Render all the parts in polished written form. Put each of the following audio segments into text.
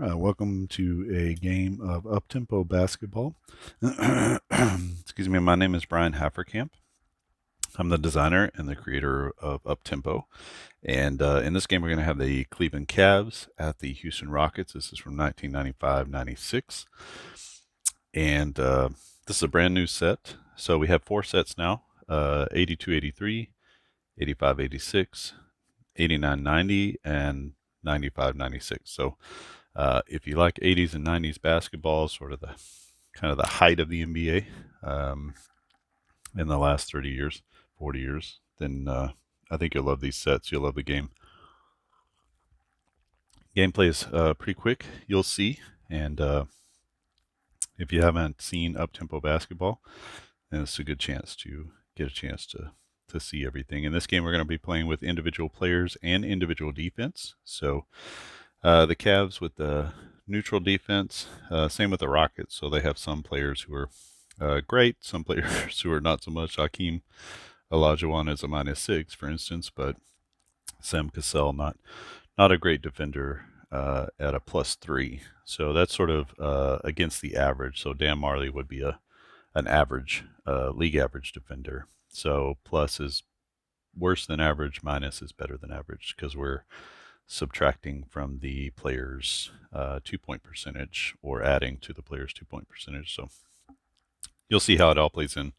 Welcome to a game of Uptempo Basketball. Excuse me, my name is Brian Haferkamp. I'm the designer and the creator of Uptempo. And in this game, we're going to have the Cleveland Cavs at the Houston Rockets. This is from 1995-96. And this is a brand new set. So we have 4 sets now, 82-83, 85-86, 89-90, and 95-96. So if you like 80s and 90s basketball, sort of the kind of the height of the NBA in the last 30 years, 40 years, then I think you'll love these sets. You'll love the game. Gameplay is pretty quick, you'll see. And if you haven't seen Uptempo Basketball, then it's a good chance to get a chance to see everything. In this game, we're going to be playing with individual players and individual defense. So the Cavs with the neutral defense, same with the Rockets. So they have some players who are great, some players who are not so much. Hakeem Olajuwon is a -6, for instance, but Sam Cassell not a great defender at a +3. So that's sort of against the average. So Dan Marley would be an average, league average defender. So plus is worse than average, minus is better than average, because we're subtracting from the player's 2-point percentage or adding to the player's 2-point percentage. So you'll see how it all plays in.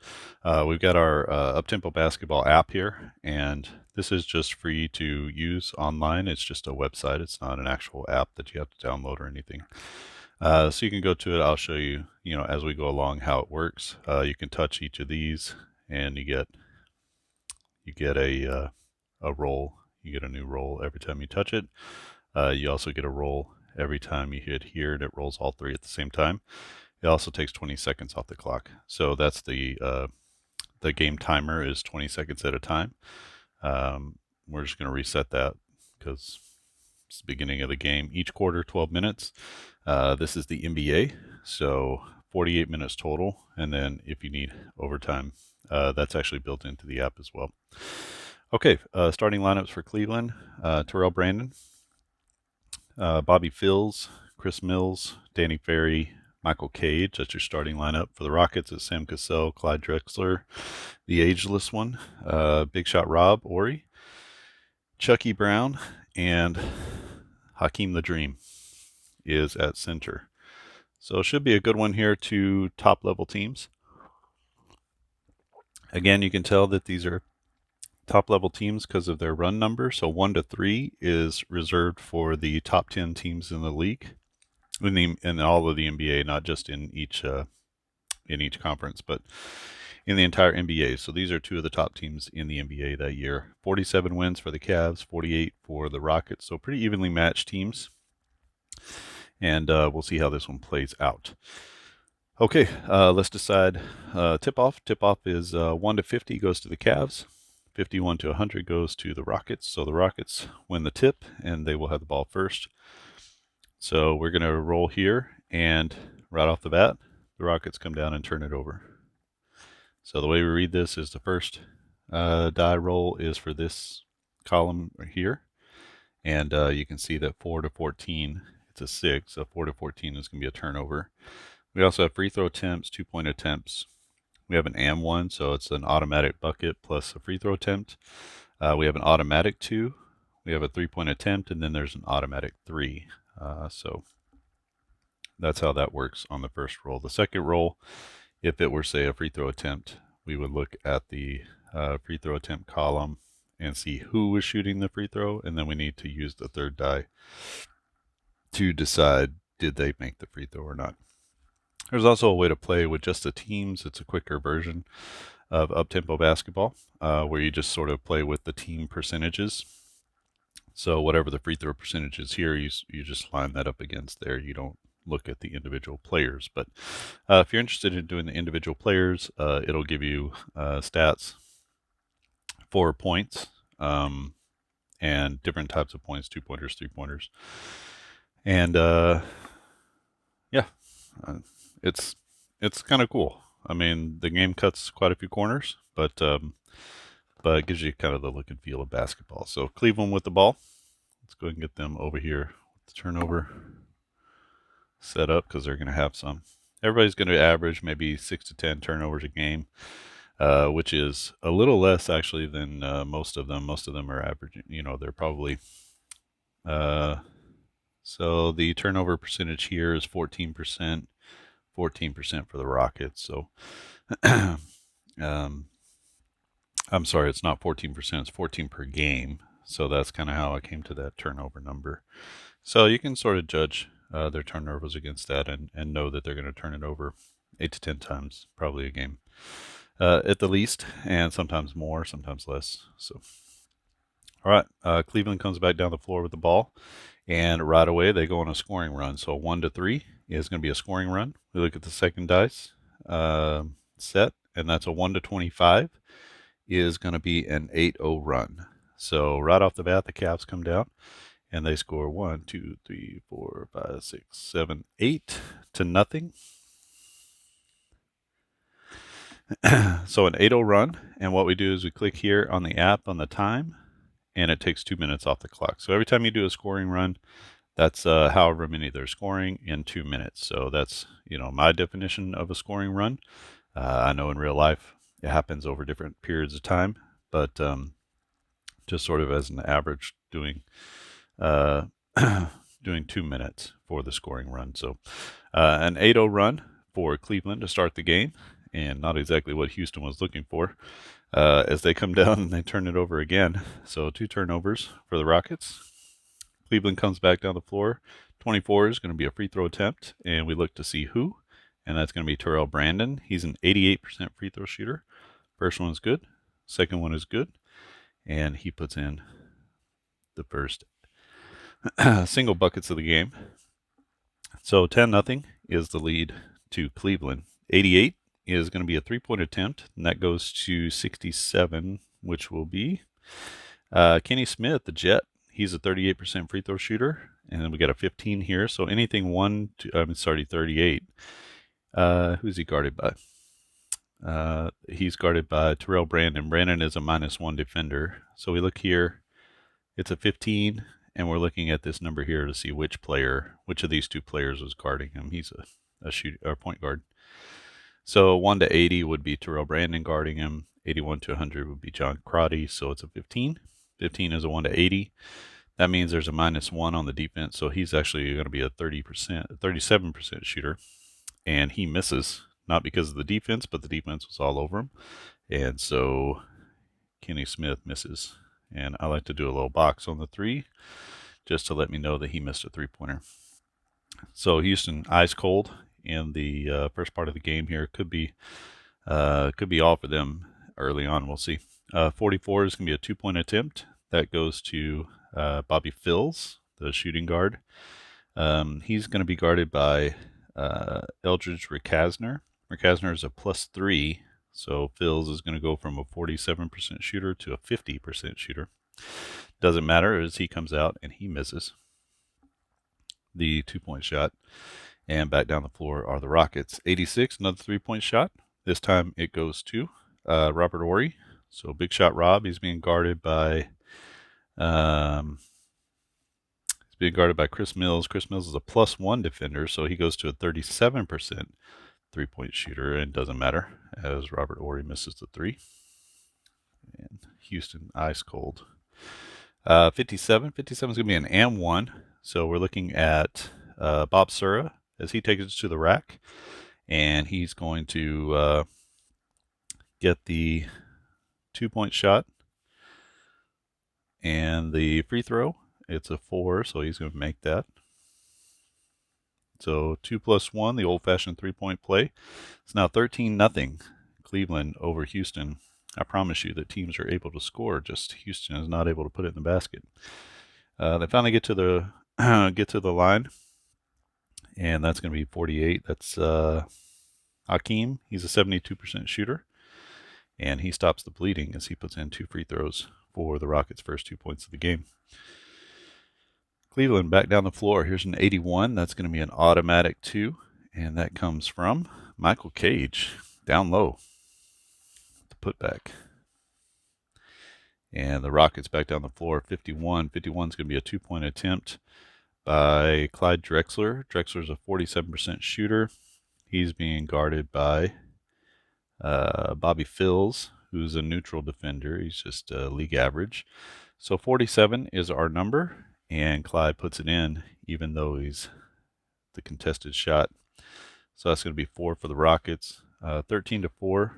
We've got our Uptempo Basketball app here, and this is just free to use online. It's just a website. It's not an actual app that you have to download or anything. So you can go to it. I'll show you, as we go along how it works. You can touch each of these, and you get a roll. You get a new roll every time you touch it. You also get a roll every time you hit here, and it rolls all 3 at the same time. It also takes 20 seconds off the clock. So that's the game timer is 20 seconds at a time. We're just going to reset that because it's the beginning of the game. Each quarter, 12 minutes. This is the NBA, so 48 minutes total. And then if you need overtime, that's actually built into the app as well. Okay, starting lineups for Cleveland. Terrell Brandon, Bobby Phills, Chris Mills, Danny Ferry, Michael Cage. That's your starting lineup. For the Rockets, it's Sam Cassell, Clyde Drexler, the ageless one, Big Shot Rob Ori, Chucky Brown, and Hakeem the Dream is at center. So it should be a good one here to top level teams. Again, you can tell that these are top level teams because of their run number. So 1 to 3 is reserved for the top 10 teams in the league, in all of the NBA, not just in each conference, but in the entire NBA. So these are 2 of the top teams in the NBA that year. 47 wins for the Cavs, 48 for the Rockets. So pretty evenly matched teams. And we'll see how this one plays out. Okay, let's decide tip-off. Tip-off is 1 to 50 goes to the Cavs. 51 to 100 goes to the Rockets. So the Rockets win the tip, and they will have the ball first. So we're going to roll here, and right off the bat, the Rockets come down and turn it over. So the way we read this is the first die roll is for this column right here. And you can see that 4 to 14, it's a 6, so 4 to 14 is going to be a turnover. We also have free throw attempts, 2-point attempts. We have an and 1, so it's an automatic bucket plus a free throw attempt. We have an automatic 2. We have a 3-point attempt, and then there's an automatic 3. So that's how that works on the first roll. The second roll, if it were, say, a free throw attempt, we would look at the free throw attempt column and see who was shooting the free throw, and then we need to use the third die to decide did they make the free throw or not. There's also a way to play with just the teams. It's a quicker version of Uptempo Basketball, where you just sort of play with the team percentages. So whatever the free throw percentage is here, you just line that up against there. You don't look at the individual players. But if you're interested in doing the individual players, it'll give you stats for points and different types of points, 2-pointers, 3-pointers. And yeah, it's kind of cool. I mean, the game cuts quite a few corners, but it gives you kind of the look and feel of basketball. So Cleveland with the ball. Let's go ahead and get them over here with the turnover. set up because they're going to have some. Everybody's going to average maybe 6 to 10 turnovers a game, which is a little less actually than most of them. Most of them are averaging, they're probably. So the turnover percentage here is 14%, 14% for the Rockets. So, um, I'm sorry, it's not 14%, it's 14 per game. So that's kind of how I came to that turnover number. So you can sort of judge their turnovers against that and know that they're going to turn it over 8 to 10 times, probably a game at the least, and sometimes more, sometimes less. So, all right, Cleveland comes back down the floor with the ball, and right away they go on a scoring run. So 1 to 3 is going to be a scoring run. We look at the second dice set, and that's a 1 to 25 is going to be an 8-0 run. So right off the bat, the Cavs come down and they score 1, 2, 3, 4, 5, 6, 7, 8 to nothing. So an 8-0 run, and what we do is we click here on the app on the time, and it takes 2 minutes off the clock. So every time you do a scoring run, that's however many they're scoring in 2 minutes. So that's my definition of a scoring run. I know in real life it happens over different periods of time, but just sort of as an average, doing doing 2 minutes for the scoring run. So an 8-0 run for Cleveland to start the game, and not exactly what Houston was looking for as they come down and they turn it over again. So 2 turnovers for the Rockets. Cleveland comes back down the floor. 24 is going to be a free throw attempt, and we look to see who, and that's going to be Terrell Brandon. He's an 88% free throw shooter. First one's good. Second one is good, and he puts in the first single buckets of the game. So 10-0 is the lead to Cleveland. 88 is going to be a three-point attempt, and that goes to 67, which will be Kenny Smith, the Jet. He's a 38% free throw shooter, and then we got a 15 here. So anything 38. Who's he guarded by? He's guarded by Terrell Brandon. Brandon is a -1 defender. So we look here, it's a 15, and we're looking at this number here to see which of these 2 players was guarding him. He's a point guard. So 1 to 80 would be Terrell Brandon guarding him. 81 to 100 would be John Crotty. So it's a 15. 15 is a 1 to 80. That means there's a -1 on the defense. So he's actually going to be a 37% shooter, and he misses, not because of the defense, but the defense was all over him. And so Kenny Smith misses. And I like to do a little box on the 3 just to let me know that he missed a 3-pointer. So Houston ice cold in the first part of the game here. Could be all for them early on. We'll see. 44 is going to be a 2-point attempt. That goes to Bobby Phills, the shooting guard. He's going to be guarded by Eldridge Ricasner. Ricasner is a +3, so Phills is going to go from a 47% shooter to a 50% shooter. Doesn't matter as he comes out and he misses the 2-point shot. And back down the floor are the Rockets. 86, another 3-point shot. This time it goes to Robert Horry. So big shot Rob. He's being guarded by Chris Mills. Chris Mills is a +1 defender, so he goes to a 37% 3-point shooter, and doesn't matter as Robert Horry misses the 3. And Houston ice cold. 57 is going to be an and 1. So we're looking at Bob Sura as he takes it to the rack, and he's going to get the 2-point shot and the free throw. It's a 4, so he's going to make that. So 2 + 1, the old-fashioned 3-point play. It's now 13-0 Cleveland over Houston. I promise you that teams are able to score, just Houston is not able to put it in the basket. They finally get to the line, and that's going to be 48. That's Hakeem. He's a 72% shooter, and he stops the bleeding as he puts in 2 free throws for the Rockets' first 2 points of the game. Cleveland back down the floor. Here's an 81. That's going to be an automatic 2, and that comes from Michael Cage down low. The putback. And the Rockets back down the floor. 51. 51 is going to be a 2-point attempt. by Clyde Drexler. Drexler's a 47% shooter. He's being guarded by Bobby Phils, who's a neutral defender. He's just league average. So 47 is our number, and Clyde puts it in, even though he's the contested shot. So that's going to be 4 for the Rockets. 13-4.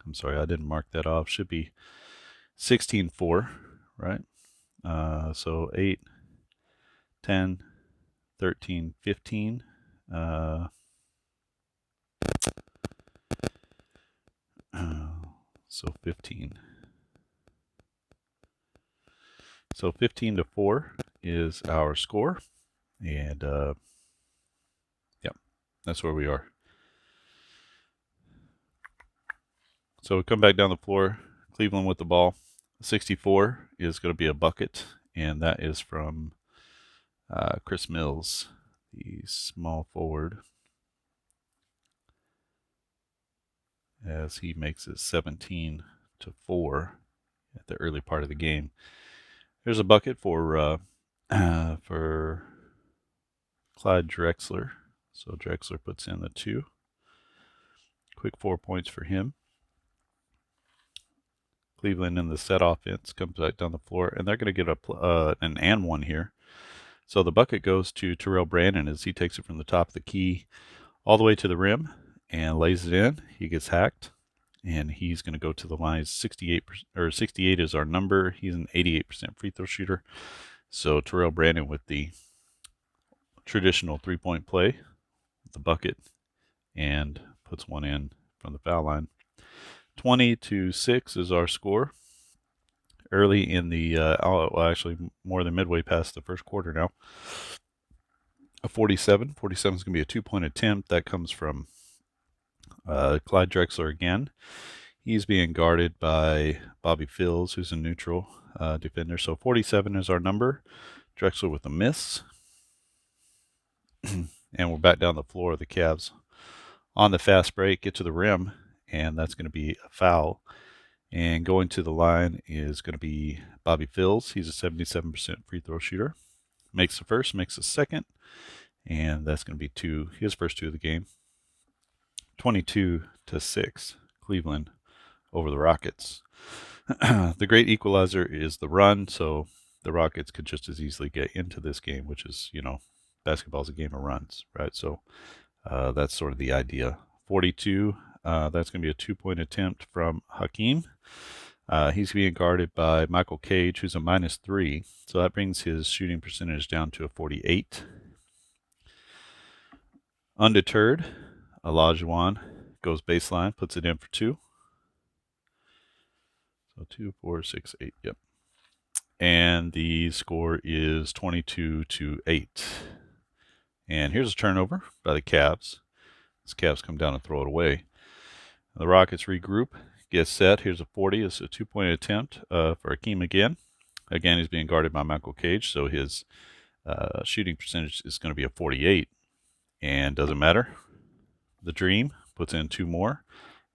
I'm sorry, I didn't mark that off. Should be 16-4, right? So 8, 10, 13, 15. So 15. So 15-4 is our score, and yep, that's where we are. So we come back down the floor. Cleveland with the ball. 64 is going to be a bucket, and that is from Chris Mills, the small forward, as he makes it 17-4 at the early part of the game. There's a bucket for Clyde Drexler. So Drexler puts in the 2. Quick 4 points for him. Cleveland in the set offense comes back down the floor, and they're going to get an and one here. So the bucket goes to Terrell Brandon as he takes it from the top of the key all the way to the rim and lays it in. He gets hacked, and he's going to go to the line. 68 is our number. He's an 88% free throw shooter. So Terrell Brandon with the traditional 3-point play, the bucket, and puts one in from the foul line. 20-6 is our score. Early in the, actually more than midway past the first quarter now. A 47. 47 is going to be a 2-point attempt. That comes from Clyde Drexler again. He's being guarded by Bobby Phils, who's a neutral defender. So 47 is our number. Drexler with a miss. And we're back down the floor of the Cavs. On the fast break, get to the rim, and that's going to be a foul. And going to the line is going to be Bobby Phils. He's a 77% free throw shooter. Makes the first, makes the second, and that's going to be his first 2 of the game. 22-6, Cleveland over the Rockets. The great equalizer is the run, so the Rockets could just as easily get into this game, which is, basketball's a game of runs, right? So that's sort of the idea. 42, that's going to be a 2-point attempt from Hakeem. He's being guarded by Michael Cage, who's a -3. So that brings his shooting percentage down to a 48. Undeterred, Olajuwon goes baseline, puts it in for 2. So 2, 4, 6, 8, yep. And the score is 22-8. And here's a turnover by the Cavs. These Cavs come down and throw it away. The Rockets regroup, get set. Here's a 40. It's a 2-point attempt for Hakeem again. Again, he's being guarded by Michael Cage, so his shooting percentage is going to be a 48. And doesn't matter. The Dream puts in 2 more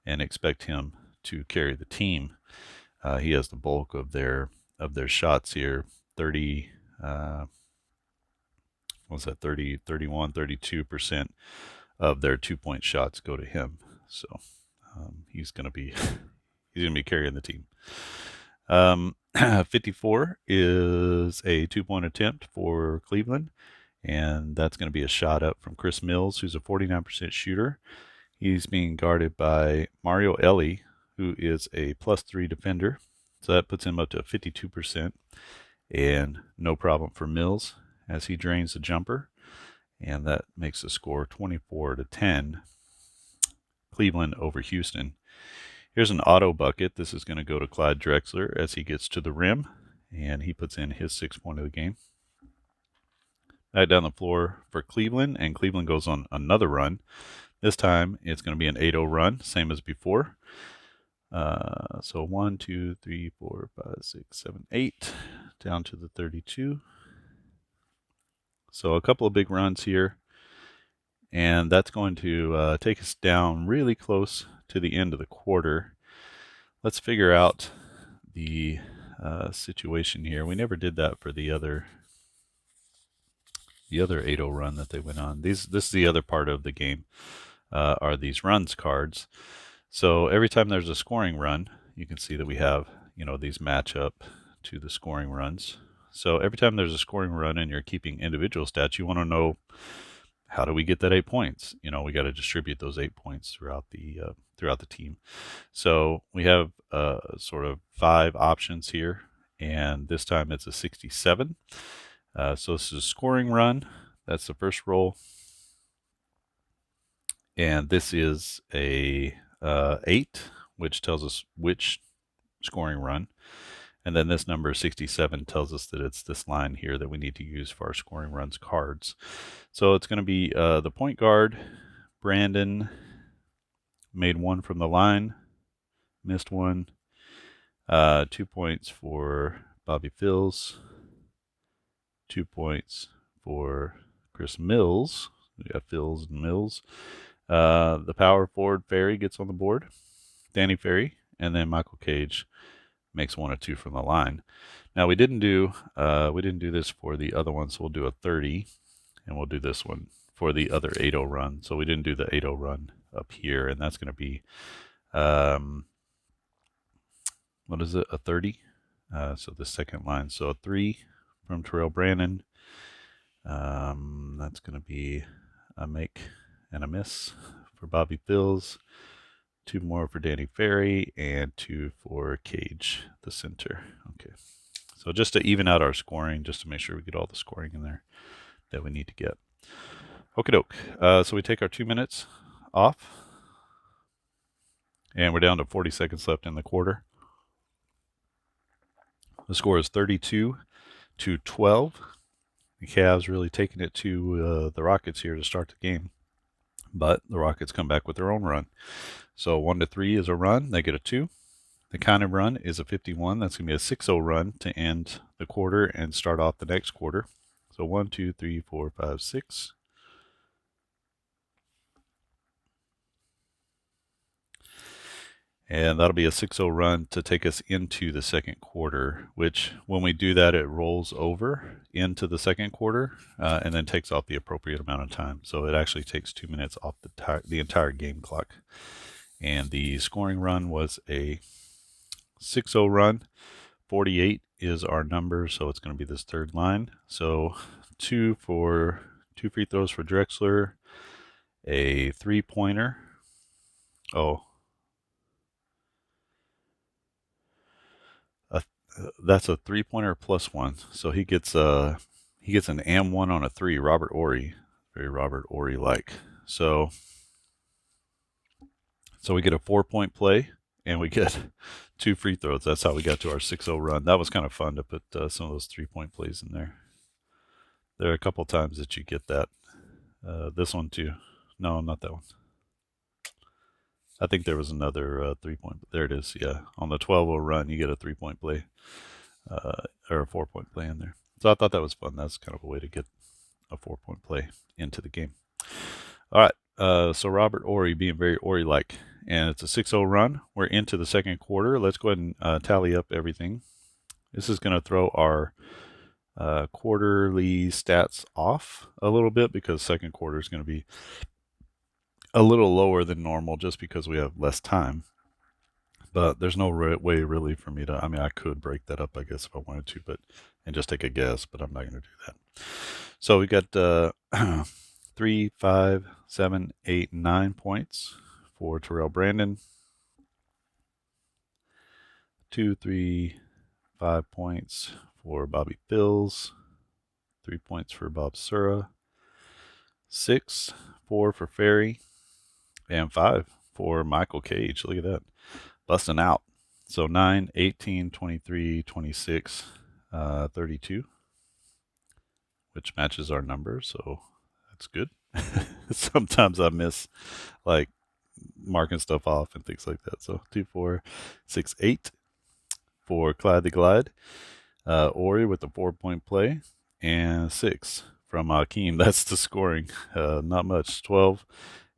and expect him to carry the team. He has the bulk of their shots here. 30, 31, 32% of their 2-point shots go to him. So he's going to be carrying the team. 54 is a 2-point attempt for Cleveland, and that's going to be a shot up from Chris Mills, who's a 49% shooter. He's being guarded by Mario Elie, who is a +3 defender. So that puts him up to 52%, and no problem for Mills as he drains the jumper, and that makes the score 24-10. Cleveland over Houston. Here's an auto bucket. This is going to go to Clyde Drexler as he gets to the rim, and he puts in his 6th point of the game. Back down the floor for Cleveland, and Cleveland goes on another run. This time it's going to be an 8-0 run, same as before. So 1, 2, 3, 4, 5, 6, 7, 8, down to the 32. So a couple of big runs here, and that's going to take us down really close to the end of the quarter. Let's figure out the situation here. We never did that for the other the other 8-0 run that they went on. This is the other part of the game, are these runs cards. So every time there's a scoring run, you can see that we have, these match up to the scoring runs. So every time there's a scoring run and you're keeping individual stats, you want to know, how do we get that 8 points? We got to distribute those 8 points throughout the team. So we have sort of 5 options here, and this time it's a 67. So this is a scoring run. That's the first roll. And this is a 8, which tells us which scoring run. And then this number 67 tells us that it's this line here that we need to use for our scoring runs cards. So it's going to be the point guard, Brandon, made 1 from the line, missed 1. 2 points for Bobby Phils. 2 points for Chris Mills. We got Phils and Mills. The power forward Ferry gets on the board. Danny Ferry, and then Michael Cage makes 1 or 2 from the line. Now we didn't do this for the other one, so we'll do a 30, and we'll do this one for the other 8-0 run. So we didn't do the 8-0 run up here, and that's going to be what is it? A 30. So the second line. So a 3 from Terrell Brandon. That's going to be a make and a miss for Bobby Phils. 2 more for Danny Ferry, and 2 for Cage, the center. Okay. So just to even out our scoring, just to make sure we get all the scoring in there that we need to get. Okie doke. So we take our 2 minutes off, and we're down to 40 seconds left in the quarter. The score is 32-12. The Cavs really taking it to the Rockets here to start the game, but the Rockets come back with their own run. So 1-3 is a run. They get a 2. The counted run is a 51. That's going to be a 6-0 run to end the quarter and start off the next quarter. So 1, 2, 3, 4, 5, 6. And that'll be a 6-0 run to take us into the second quarter, which when we do that, it rolls over into the second quarter and then takes off the appropriate amount of time. So it actually takes 2 minutes off the entire game clock. And the scoring run was a 6-0 run. 48 is our number, so it's going to be this third line. So 2 free throws for Drexler, a 3-pointer. That's a 3-pointer plus 1. So he gets an M1 on a 3. Robert Ory, very Robert Ory like. So we get a 4-point play, and we get 2 free throws. That's how we got to our 6-0 run. That was kind of fun to put some of those 3-point plays in there. There are a couple times that you get that. This one too. No, not that one. I think there was another 3-point. There it is. Yeah, on the 12-0 run, you get a 3-point play or a 4-point play in there. So I thought that was fun. That's kind of a way to get a 4-point play into the game. All right. So Robert Ory being very Ory-like, and it's a 6-0 run. We're into the second quarter. Let's go ahead and tally up everything. This is going to throw our quarterly stats off a little bit because second quarter is going to be a little lower than normal just because we have less time. But there's no way really for me to, I could break that up, I guess, if I wanted to, and just take a guess, but I'm not going to do that. So we got 3, 5, 7, 8, 9 points for Terrell Brandon. 2, 3, 5 points for Bobby Phils. 3 points for Bob Sura. 6, 4 for Ferry. And 5 for Michael Cage. Look at that. Busting out. So 9, 18, 23, 26, 32, which matches our number. So that's good. Sometimes I miss like marking stuff off and things like that. So 2, 4, 6, 8 for Clyde the Glide. Ori with the 4-point play, and 6 from Hakeem. That's the scoring. Not much. 12,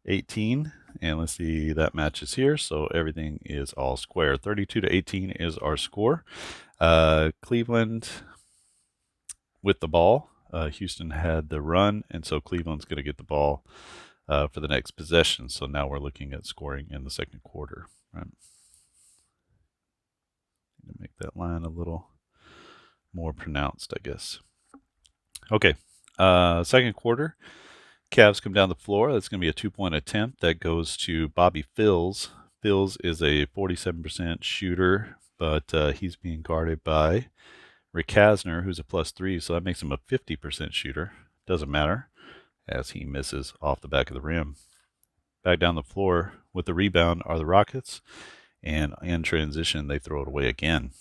18, and let's see, that matches here. So everything is all square. 32-18 is our score. Cleveland with the ball. Houston had the run, and so Cleveland's going to get the ball for the next possession. So now we're looking at scoring in the second quarter. Right? To make that line a little more pronounced, I guess. Okay, second quarter. Cavs come down the floor. That's going to be a 2-point attempt that goes to Bobby Phills. Phills is a 47% shooter, but he's being guarded by Rick Kasner, who's a +3, so that makes him a 50% shooter. Doesn't matter, as he misses off the back of the rim. Back down the floor with the rebound are the Rockets, and in transition, they throw it away again,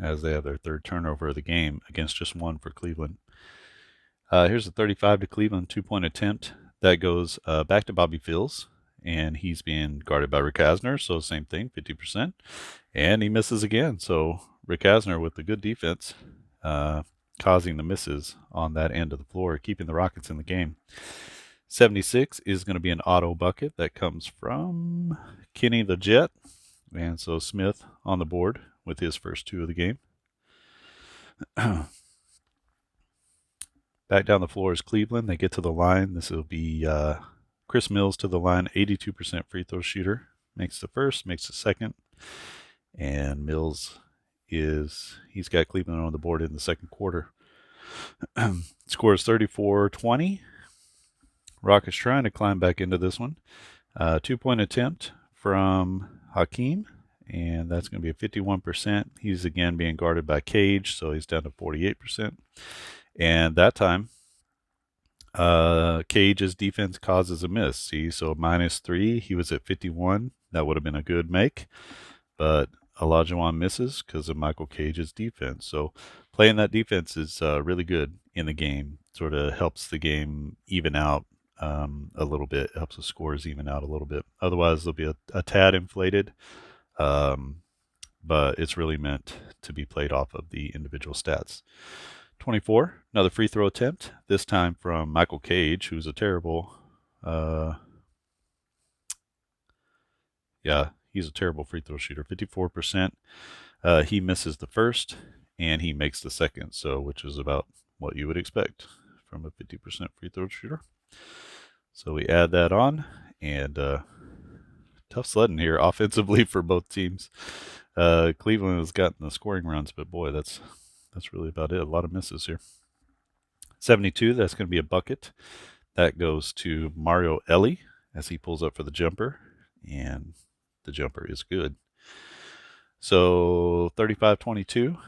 as they have their third turnover of the game against just one for Cleveland. Here's a 35 to Cleveland 2-point attempt that goes back to Bobby Phills, and he's being guarded by Rick Kasner, so same thing, 50%, and he misses again. So Rick Kasner with the good defense, causing the misses on that end of the floor, keeping the Rockets in the game. 76 is going to be an auto bucket that comes from Kenny the Jet, and so Smith on the board with his first two of the game. Back down the floor is Cleveland. They get to the line. This will be Chris Mills to the line, 82% free throw shooter. Makes the first, makes the second. And Mills he's got Cleveland on the board in the second quarter. Scores 34-20. Rockets trying to climb back into this one. 2-point attempt from Hakeem, and that's going to be a 51%. He's again being guarded by Cage, so he's down to 48%. And that time, Cage's defense causes a miss. See, so -3, he was at 51. That would have been a good make, but Olajuwon misses because of Michael Cage's defense. So playing that defense is really good in the game. Sort of helps the game even out a little bit. It helps the scores even out a little bit. Otherwise, they'll be a tad inflated, but it's really meant to be played off of the individual stats. 24, another free throw attempt, this time from Michael Cage, who's a terrible, he's a terrible free throw shooter, 54%. He misses the first, and he makes the second, so which is about what you would expect from a 50% free throw shooter. So we add that on, and tough sledding here offensively for both teams. Cleveland has gotten the scoring runs, but boy, that's really about it. A lot of misses here. 72, that's going to be a bucket. That goes to Mario Ellie as he pulls up for the jumper, and the jumper is good. So 35-22,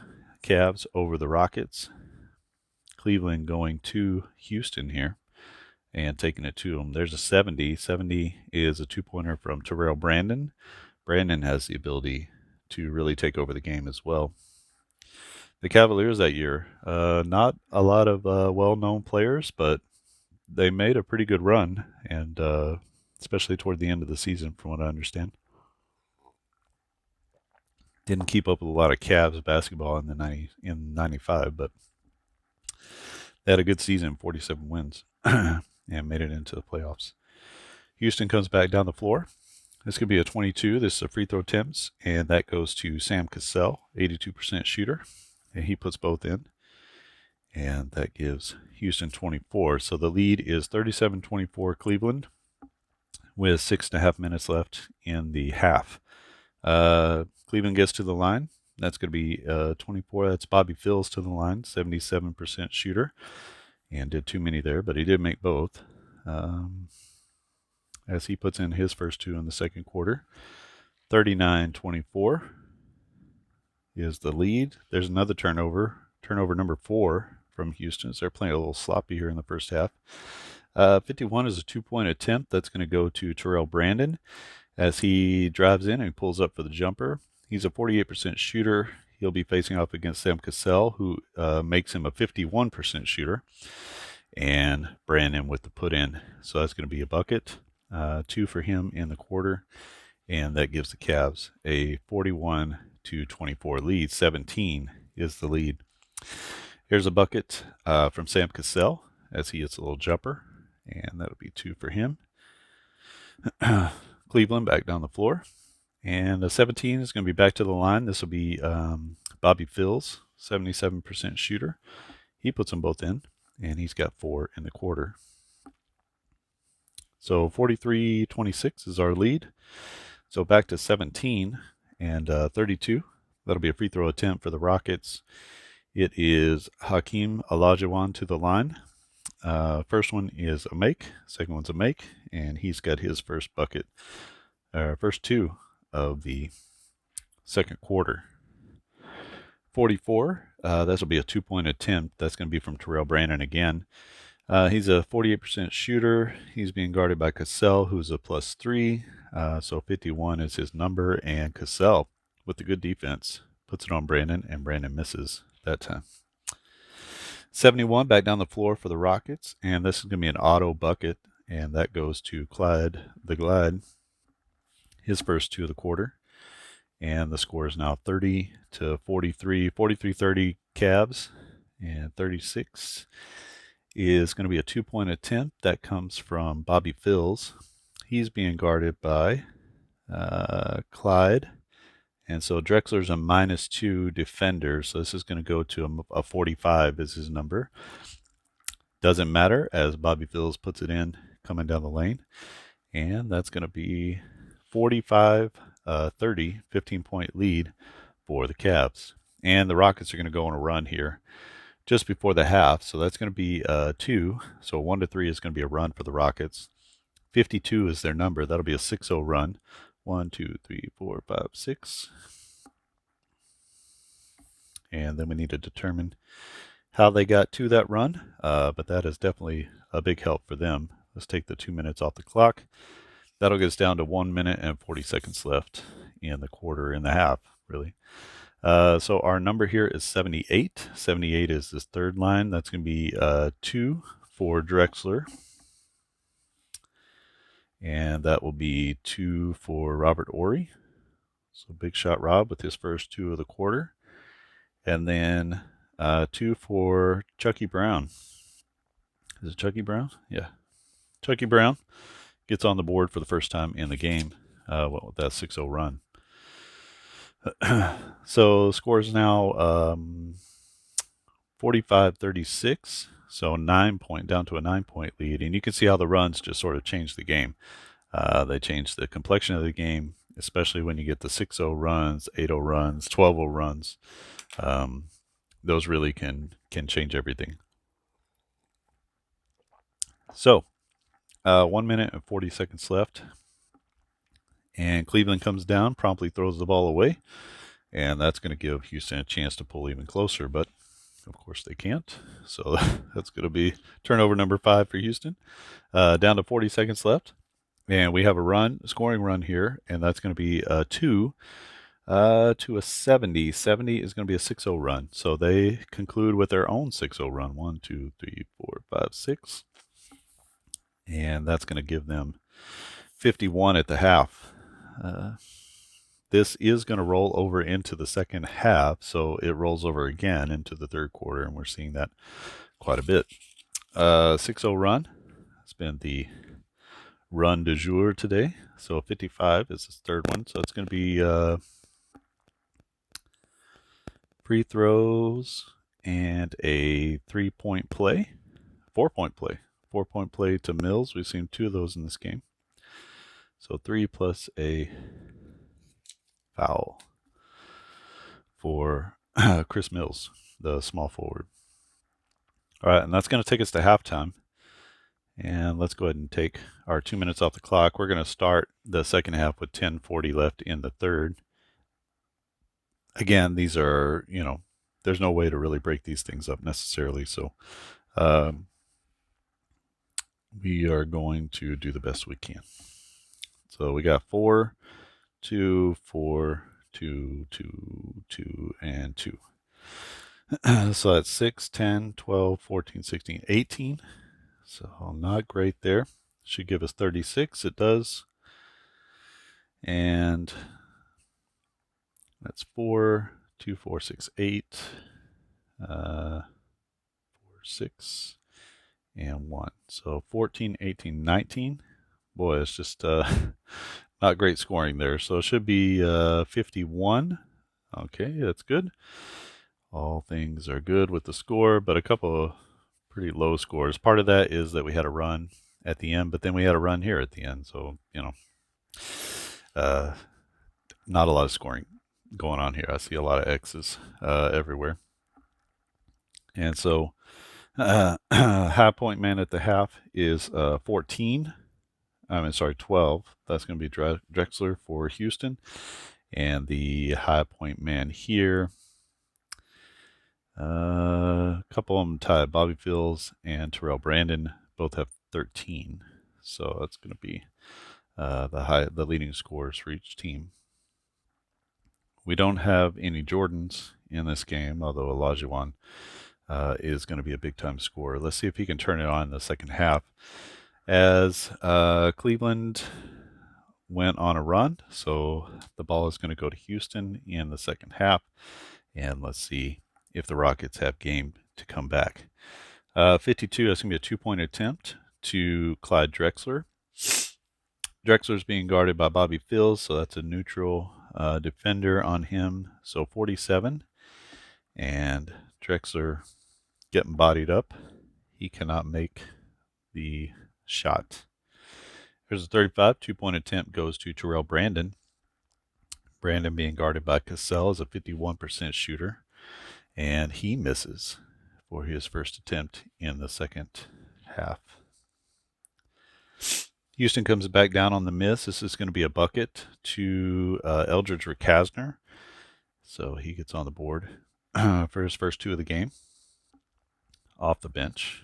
Cavs over the Rockets. Cleveland going to Houston here and taking it to them. There's a 70. 70 is a two-pointer from Terrell Brandon. Brandon has the ability to really take over the game as well. The Cavaliers that year, not a lot of well-known players, but they made a pretty good run, and especially toward the end of the season, from what I understand. Didn't keep up with a lot of Cavs basketball in 95, but they had a good season, 47 wins, and made it into the playoffs. Houston comes back down the floor. This could be a 22. This is a free throw attempts, and that goes to Sam Cassell, 82% shooter. And he puts both in, and that gives Houston 24. So the lead is 37-24 Cleveland with 6.5 minutes left in the half. Cleveland gets to the line. That's going to be 24. That's Bobby Phills to the line, 77% shooter, and did too many there, but he did make both. As he puts in his first two in the second quarter. 39-24. Is the lead. There's another turnover number 4 from Houston. So they're playing a little sloppy here in the first half. 51 is a 2-point attempt. That's going to go to Terrell Brandon as he drives in and he pulls up for the jumper. He's a 48% shooter. He'll be facing off against Sam Cassell, who makes him a 51% shooter. And Brandon with the put in. So that's going to be a bucket. 2 for him in the quarter. And that gives the Cavs a 41-24 lead. 17 is the lead. Here's a bucket from Sam Cassell as he hits a little jumper, and that'll be 2 for him. Cleveland back down the floor, and 17 is going to be back to the line. This will be Bobby Phills, 77% shooter. He puts them both in. and he's got 4 in the quarter. So 43-26 is our lead. So back to 17 and 32. That'll be a free throw attempt for the Rockets. It is Hakeem Olajuwon to the line. First one is a make, second one's a make, and he's got his first bucket, first 2 of the second quarter. 44, this will be a 2-point attempt. That's going to be from Terrell Brandon again. He's a 48% shooter. He's being guarded by Cassell, who's a +3. So 51 is his number, and Cassell, with the good defense, puts it on Brandon, and Brandon misses that time. 71 back down the floor for the Rockets, and this is going to be an auto bucket, and that goes to Clyde the Glide, his first 2 of the quarter. And the score is now 30-43, 43-30 Cavs, and 36 is going to be a 2-point attempt. That comes from Bobby Phills. He's being guarded by Clyde. And so Drexler's a -2 defender. So this is going to go to a 45 is his number. Doesn't matter as Bobby Phills puts it in coming down the lane. And that's going to be 45-30, 15-point lead for the Cavs. And the Rockets are going to go on a run here just before the half. So that's going to be 2. So 1-3 is going to be a run for the Rockets. 52 is their number. That'll be a 6-0 run. 1, 2, 3, 4, 5, 6. And then we need to determine how they got to that run. But that is definitely a big help for them. Let's take the 2 minutes off the clock. That'll get us down to 1 minute and 40 seconds left in the quarter, in the half, really. So our number here is 78. 78 is this third line. That's going to be 2 for Drexler. And that will be 2 for Robert Ory. So big shot Rob with his first 2 of the quarter. And then 2 for Chucky Brown. Is it Chucky Brown? Yeah. Chucky Brown gets on the board for the first time in the game with that 6-0 run. So the score is now 45-36. So down to a 9-point lead. And you can see how the runs just sort of changed the game. They changed the complexion of the game, especially when you get the 6-0 runs, 8-0 runs, 12-0 runs. Those really can change everything. So 1 minute and 40 seconds left. And Cleveland comes down, promptly throws the ball away. And that's going to give Houston a chance to pull even closer. But, of course, they can't. So that's going to be turnover number 5 for Houston. Down to 40 seconds left. And we have a scoring run here. And that's going to be 2 to a 70. 70 is going to be a 6-0 run. So they conclude with their own 6-0 run. 1, 2, 3, 4, 5, 6. And that's going to give them 51 at the half. This is going to roll over into the second half, so it rolls over again into the third quarter, and we're seeing that quite a bit. 6-0 run. It's been the run du jour today. So 55 is the third one. So it's going to be free throws and a 3-point play. 4-point play. 4-point play to Mills. We've seen 2 of those in this game. So 3 plus a foul for Chris Mills, the small forward. All right, and that's going to take us to halftime. And let's go ahead and take our 2 minutes off the clock. We're going to start the second half with 10:40 left in the third. Again, these are, there's no way to really break these things up necessarily. So we are going to do the best we can. So we got 4, 2, 4, 2, 2, 2, and 2. So that's 6, 10, 12, 14, 16, 18. So not great there. Should give us 36. It does. And that's 4, 2, 4, 6, 8, 4, 6, and 1. So 14, 18, 19. Boy, it's just not great scoring there. So it should be 51. Okay, that's good. All things are good with the score, but a couple of pretty low scores. Part of that is that we had a run at the end, but then we had a run here at the end. So, uh, not a lot of scoring going on here. I see a lot of X's everywhere. And so high point man at the half is 14. 12. That's going to be Drexler for Houston. And the high point man here, a couple of them tied. Bobby Fields and Terrell Brandon both have 13. So that's going to be the leading scores for each team. We don't have any Jordans in this game, although Olajuwon is going to be a big-time scorer. Let's see if he can turn it on in the second half. As Cleveland went on a run, so the ball is going to go to Houston in the second half. And let's see if the Rockets have game to come back. 52, that's going to be a two-point attempt to Clyde Drexler. Drexler's being guarded by Bobby Fields, so that's a neutral defender on him. So 47, and Drexler getting bodied up. He cannot make the shot. Here's a 35, two-point attempt goes to Terrell Brandon. Brandon being guarded by Cassell is a 51% shooter, and he misses for his first attempt in the second half. Houston comes back down on the miss. This is going to be a bucket to Eldridge Rakasner. So he gets on the board for his first two of the game off the bench.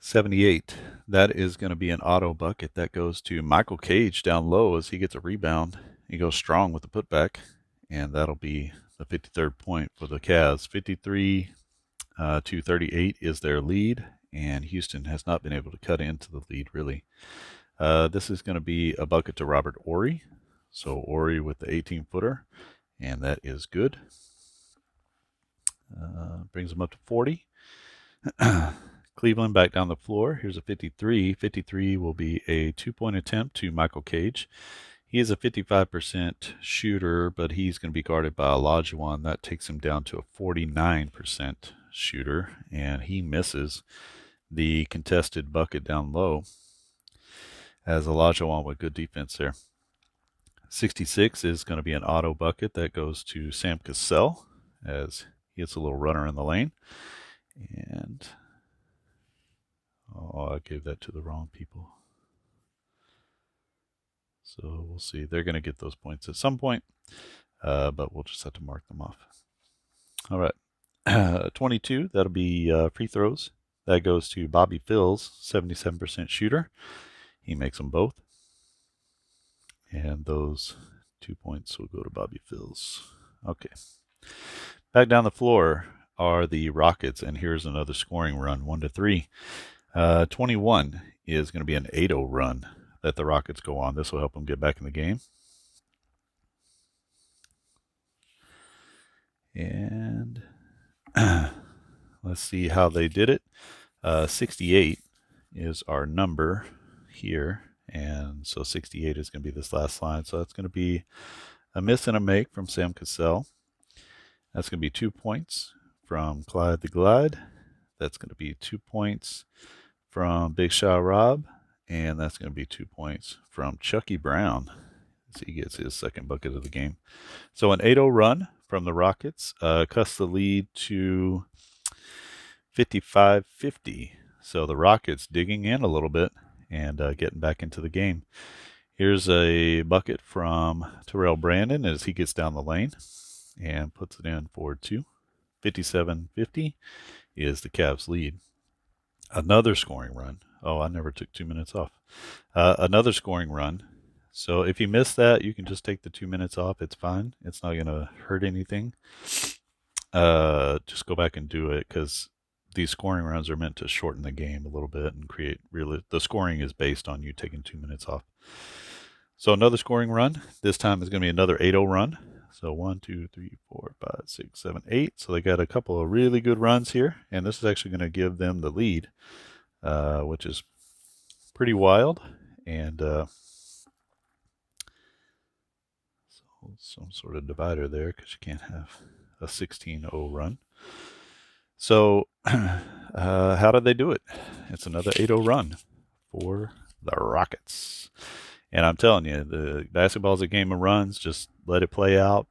78. That is going to be an auto bucket. That goes to Michael Cage down low as he gets a rebound. He goes strong with the putback, and that'll be the 53rd point for the Cavs. 53 to 38 is their lead, and Houston has not been able to cut into the lead, really. This is going to be a bucket to Robert Horry. So Horry with the 18-footer, and that is good. Brings them up to 40. Cleveland back down the floor. Here's a 53. 53 will be a two-point attempt to Michael Cage. He is a 55% shooter, but he's going to be guarded by Olajuwon. That takes him down to a 49% shooter, and he misses the contested bucket down low as Olajuwon with good defense there. 66 is going to be an auto bucket that goes to Sam Cassell as he gets a little runner in the lane. And I gave that to the wrong people. So we'll see. They're going to get those points at some point, but we'll just have to mark them off. All right. 22, that'll be free throws. That goes to Bobby Fields, 77% shooter. He makes them both. And those 2 points will go to Bobby Fields. Okay. Back down the floor are the Rockets, and here's another scoring run, 1-3. 21 is going to be an 8-0 run that the Rockets go on. This will help them get back in the game. And let's see how they did it. 68 is our number here. And so 68 is going to be this last line. So that's going to be a miss and a make from Sam Cassell. That's going to be 2 points from Clyde the Glide. That's going to be 2 points from Big Shot Rob. And that's going to be 2 points from Chucky Brown as he gets his second bucket of the game. So an 8-0 run from the Rockets cuts the lead to 55-50. So the Rockets digging in a little bit and getting back into the game. Here's a bucket from Terrell Brandon as he gets down the lane and puts it in for 2. 57-50 is the Cavs lead. Another scoring run. Oh, I never took 2 minutes off. Another scoring run. So if you miss that, you can just take the 2 minutes off. It's fine. It's not going to hurt anything. Just go back and do it because these scoring runs are meant to shorten the game a little bit and create really. The scoring is based on you taking 2 minutes off. So another scoring run. This time is going to be another 8-0 run. So 1, 2, 3, 4, 5, 6, 7, 8. So they got a couple of really good runs here, and this is actually going to give them the lead, which is pretty wild. And so some sort of divider there because you can't have a 16-0 run. So, how did they do it? It's another 8-0 run for the Rockets. And I'm telling you, the basketball is a game of runs. Just let it play out,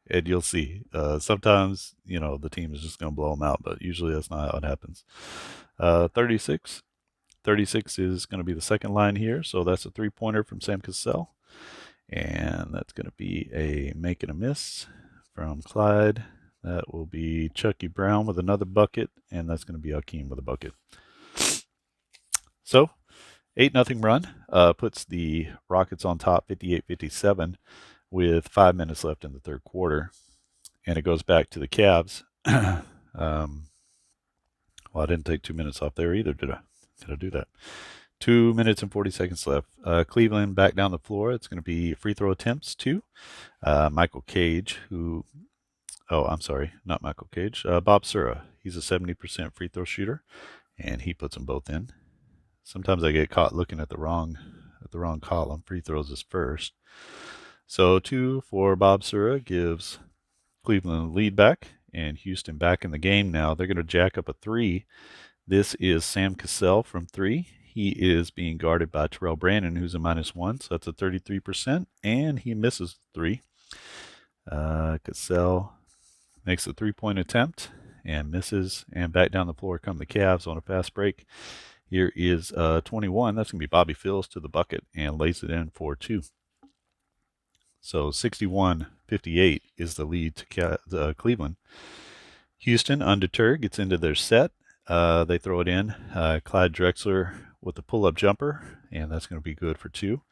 and you'll see. Sometimes, the team is just going to blow them out, but usually that's not how it happens. 36. 36 is going to be the second line here, so that's a three-pointer from Sam Cassell. And that's going to be a make and a miss from Clyde. That will be Chucky Brown with another bucket, and that's going to be Hakeem with a bucket. So, 8-0 run puts the Rockets on top 58-57 with 5 minutes left in the third quarter. And it goes back to the Cavs. Well, I didn't take 2 minutes off there either, did I? Did I do that? 2 minutes and 40 seconds left. Cleveland back down the floor. It's going to be free throw attempts too. Michael Cage, I'm sorry, not Michael Cage. Bob Sura. He's a 70% free throw shooter, and he puts them both in. Sometimes I get caught looking at the wrong column. Free throws is first. So 2 for Bob Sura gives Cleveland the lead back, and Houston back in the game now. They're going to jack up a 3. This is Sam Cassell from 3. He is being guarded by Terrell Brandon, who's a -1, so that's a 33%, and he misses 3. Cassell makes a 3-point attempt and misses, and back down the floor come the Cavs on a fast break. Here is 21. That's going to be Bobby Phills to the bucket and lays it in for 2. So 61-58 is the lead to Cleveland. Houston, undeterred, gets into their set. They throw it in. Clyde Drexler with the pull-up jumper, and that's going to be good for 2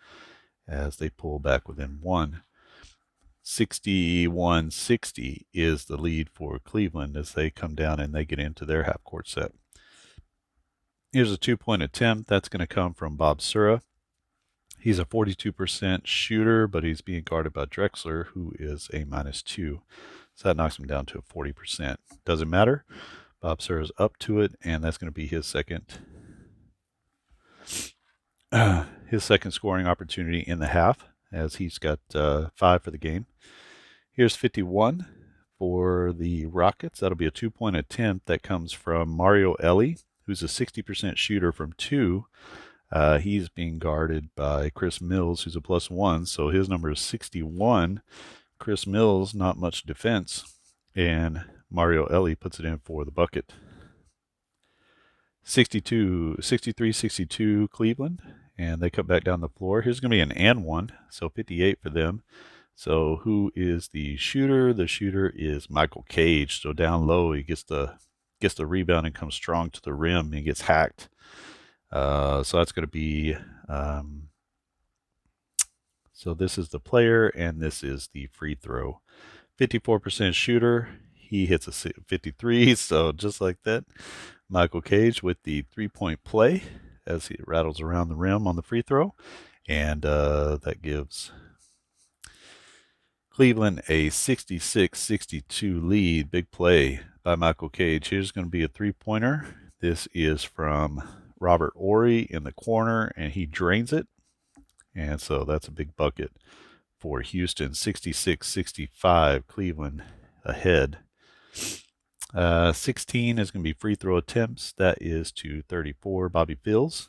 as they pull back within 1. 61-60 is the lead for Cleveland as they come down and they get into their half-court set. Here's a 2-point attempt. That's going to come from Bob Sura. He's a 42% shooter, but he's being guarded by Drexler, who is a -2. So that knocks him down to a 40%. Doesn't matter. Bob Sura's up to it, and that's going to be his second scoring opportunity in the half, as he's got 5 for the game. Here's 51 for the Rockets. That'll be a 2-point attempt that comes from Mario Elie, who's a 60% shooter from 2. He's being guarded by Chris Mills, who's a +1, so his number is 61. Chris Mills, not much defense, and Mario Elie puts it in for the bucket. 63-62 Cleveland, and they cut back down the floor. Here's going to be an and one, so 58 for them. So who is the shooter? The shooter is Michael Cage. So down low, he gets the rebound and comes strong to the rim and gets hacked. So that's going to be so this is the player and this is the free throw. 54% shooter. He hits a 53. So just like that, Michael Cage with the 3-point play as he rattles around the rim on the free throw, and that gives Cleveland a 66-62 lead. Big play by Michael Cage. Here's going to be a 3-pointer. This is from Robert Horry in the corner, and he drains it. And so that's a big bucket for Houston. 66-65, Cleveland ahead. 16 is going to be free throw attempts. That is to 34, Bobby Phills.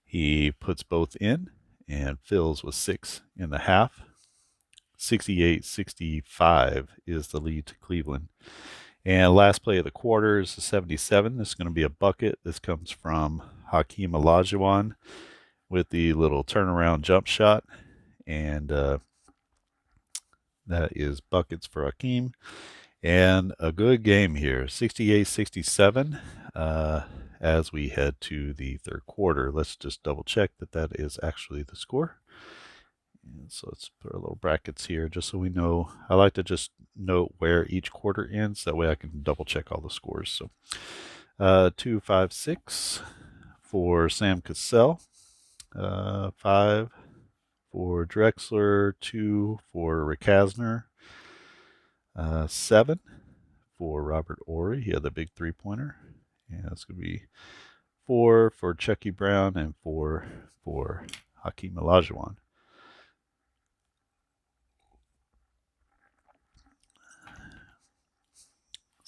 He puts both in, and Phills was 6 in the half. 68-65 is the lead to Cleveland. And last play of the quarter is the 77. This is going to be a bucket. This comes from Hakeem Olajuwon with the little turnaround jump shot. And that is buckets for Hakeem. And a good game here, 68-67 as we head to the third quarter. Let's just double check that that is actually the score. And so let's put our little brackets here just so we know. I like to just note where each quarter ends. That way I can double check all the scores. So 2-5-6 for Sam Cassell. 5 for Drexler. 2 for Rick Hasner. 7 for Robert Horry. He had the big 3-pointer. And that's going to be 4 for Chucky Brown and 4 for Hakeem Olajuwon.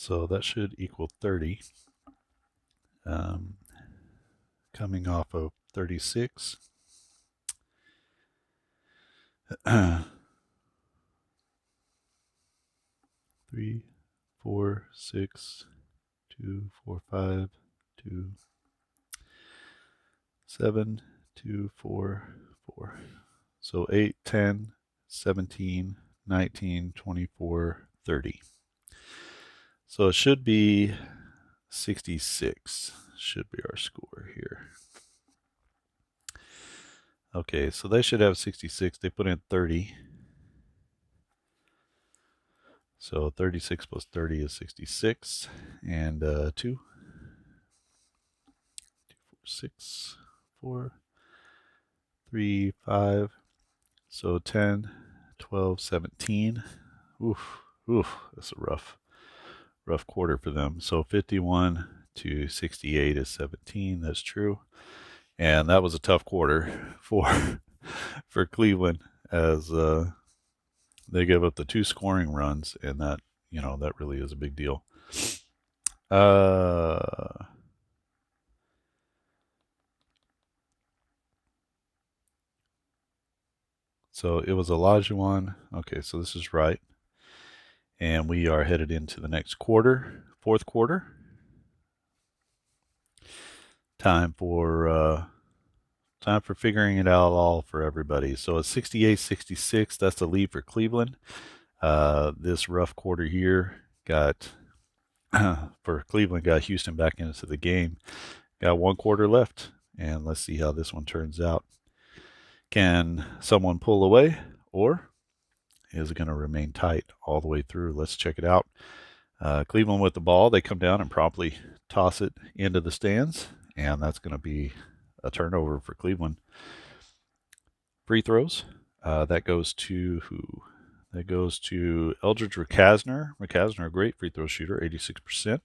So that should equal 30. Coming off of 36. 3, 4, 6, 2, 4, 5, 2, 7, 2, 4, 4. So 8, 10, 17, 19, 24, 30. So it should be 66, should be our score here. Okay, so they should have 66. They put in 30. So 36 plus 30 is 66. And 2, 2, 4, 6, 4, 3, 5. So 10, 12, 17. Oof, that's a rough quarter for them. So 51 to 68 is 17. That's true. And that was a tough quarter for Cleveland, as they give up the 2 scoring runs, and that that really is a big deal. So it was Olajuwon. Okay, so this is right. And we are headed into the next quarter, fourth quarter. Time for figuring it out all for everybody. So it's 68-66. That's the lead for Cleveland. This rough quarter here got for Cleveland got Houston back into the game. Got 1 quarter left, and let's see how this one turns out. Can someone pull away, or is it going to remain tight all the way through? Let's check it out. Cleveland with the ball, they come down and promptly toss it into the stands, and that's going to be a turnover for Cleveland. Free throws, that goes to who? That goes to Eldridge Rakasner. Rakasner, a great free throw shooter, 86%,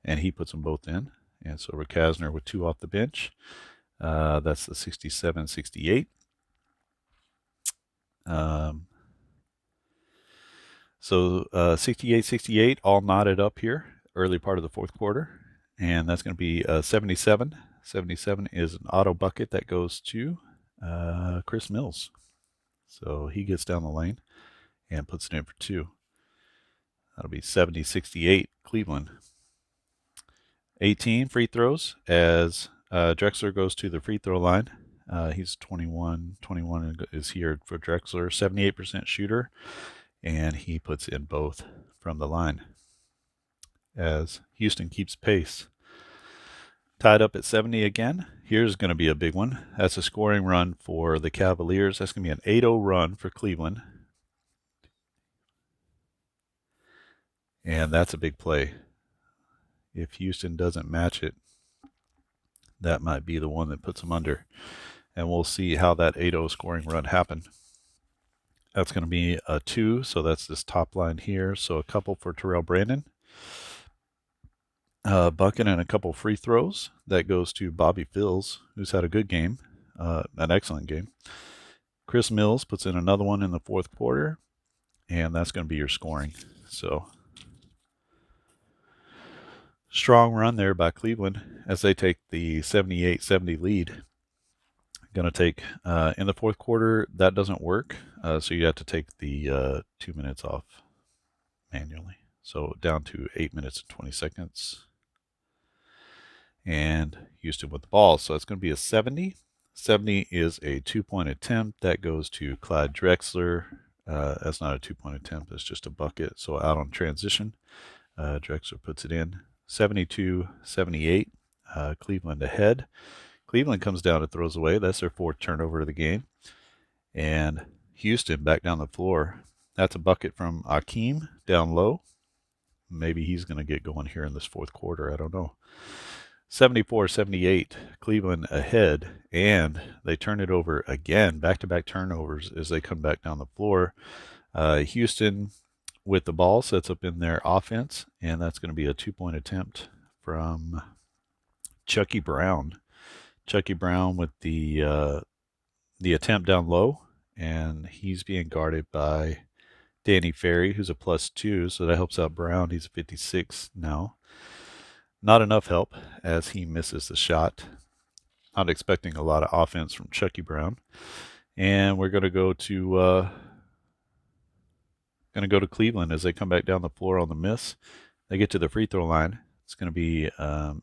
and he puts them both in. And so Rakasner with 2 off the bench. That's the 67-68. So 68-68, all knotted up here, early part of the fourth quarter. And that's going to be 77. 77 is an auto bucket that goes to Chris Mills. So he gets down the lane and puts it in for 2. That'll be 70-68 Cleveland. 18 free throws as Drexler goes to the free throw line. He's 21 is here for Drexler, 78% shooter, and he puts in both from the line as Houston keeps pace. Tied up at 70 again. Here's going to be a big one. That's a scoring run for the Cavaliers. That's going to be an 8-0 run for Cleveland. And that's a big play. If Houston doesn't match it, that might be the one that puts them under. And we'll see how that 8-0 scoring run happened. That's going to be a 2, so that's this top line here. So a couple for Terrell Brandon. Bucket and a couple free throws. That goes to Bobby Phills, who's had a good game, an excellent game. Chris Mills puts in another one in the fourth quarter, and that's going to be your scoring. So strong run there by Cleveland as they take the 78-70 lead. Going to take in the fourth quarter, that doesn't work, so you have to take the 2 minutes off manually. So down to 8 minutes and 20 seconds. And Houston with the ball. So it's going to be a 70. 70 is a 2-point attempt. That goes to Clyde Drexler. That's not a 2-point attempt. It's just a bucket. So out on transition, Drexler puts it in. 72-78. Cleveland ahead. Cleveland comes down and throws away. That's their 4th turnover of the game. And Houston back down the floor. That's a bucket from Hakeem down low. Maybe he's going to get going here in this fourth quarter. I don't know. 74-78, Cleveland ahead, and they turn it over again, back-to-back turnovers as they come back down the floor. Houston with the ball sets up in their offense, and that's going to be a 2-point attempt from Chucky Brown. Chucky Brown with the attempt down low, and he's being guarded by Danny Ferry, who's a +2, so that helps out Brown. He's a 56 now. Not enough help as he misses the shot. Not expecting a lot of offense from Chucky Brown. And we're going to go to Cleveland as they come back down the floor on the miss. They get to the free throw line. It's going to be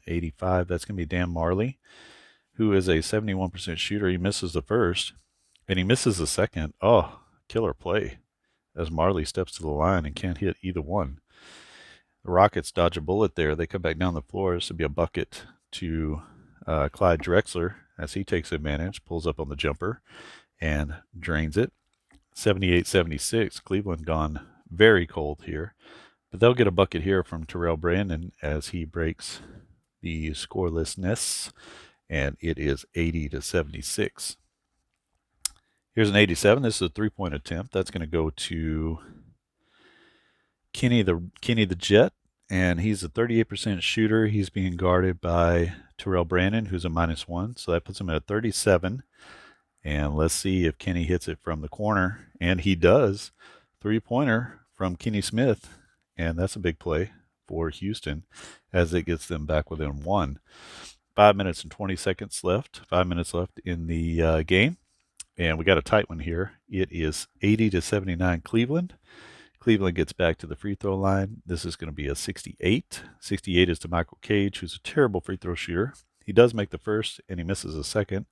85. That's going to be Dan Marley, who is a 71% shooter. He misses the first, and he misses the second. Oh, killer play as Marley steps to the line and can't hit either one. The Rockets dodge a bullet there. They come back down the floor. This will be a bucket to Clyde Drexler as he takes advantage, pulls up on the jumper, and drains it. 78-76. Cleveland gone very cold here. But they'll get a bucket here from Terrell Brandon as he breaks the scorelessness, and it is 80-76. Here's an 87. This is a three-point attempt. That's going to go to Kenny the Jet, and he's a 38% shooter. He's being guarded by Terrell Brandon, who's a -1, so that puts him at a 37. And let's see if Kenny hits it from the corner, and he does. Three-pointer from Kenny Smith, and that's a big play for Houston as it gets them back within one. 5 minutes and 20 seconds left. 5 minutes left in the game, and we got a tight one here. It is 80-79 Cleveland. Cleveland gets back to the free throw line. This is going to be a 68. 68 is to Michael Cage, who's a terrible free throw shooter. He does make the first, and he misses the second.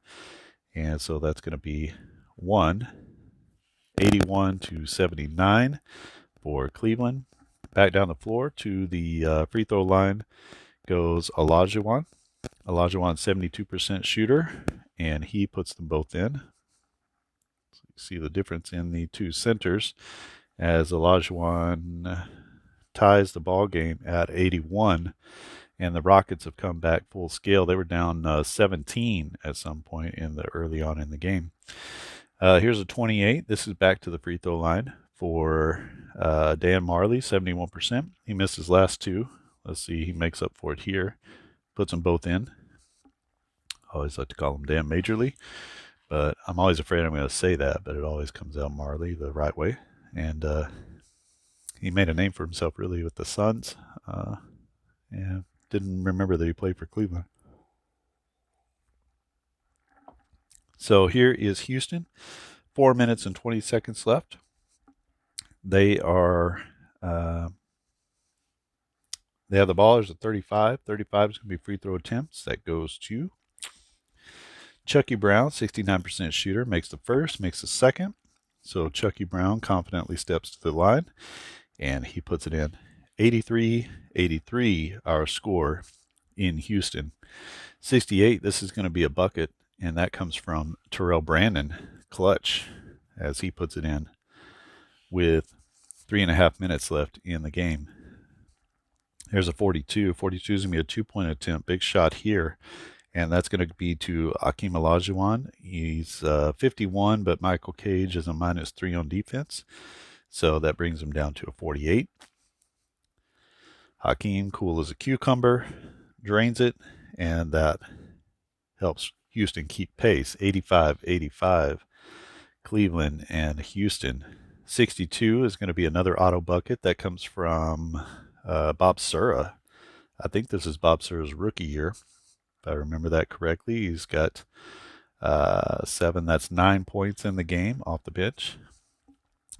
And so that's going to be 81-79 for Cleveland. Back down the floor to the free throw line goes Olajuwon. Olajuwon, 72% shooter, and he puts them both in. So you see the difference in the two centers as Olajuwon ties the ball game at 81. And the Rockets have come back full scale. They were down 17 at some point early on in the game. Here's a 28. This is back to the free throw line for Dan Marley, 71%. He missed his last two. Let's see, he makes up for it here. Puts them both in. I always like to call him Dan Majorly, but I'm always afraid I'm going to say that, but it always comes out Marley the right way. And he made a name for himself really with the Suns. And didn't remember that he played for Cleveland. So here is Houston. 4 minutes and 20 seconds left. They are they have the ball. There's a 35. 35 is going to be free throw attempts. That goes to Chucky Brown, 69% shooter, makes the first, makes the second. So Chucky Brown confidently steps to the line, and he puts it in. 83-83, our score in Houston. 68, this is going to be a bucket, and that comes from Terrell Brandon, clutch, as he puts it in with 3.5 minutes left in the game. There's a 42. 42 is going to be a two-point attempt. Big shot here, and that's going to be to Hakeem Olajuwon. He's 51, but Michael Cage is a -3 on defense, so that brings him down to a 48. Hakeem, cool as a cucumber, drains it, and that helps Houston keep pace. 85-85, Cleveland and Houston. 62 is going to be another auto bucket. That comes from Bob Sura. I think this is Bob Sura's rookie year, if I remember that correctly. He's got 7, that's 9 points in the game off the bench.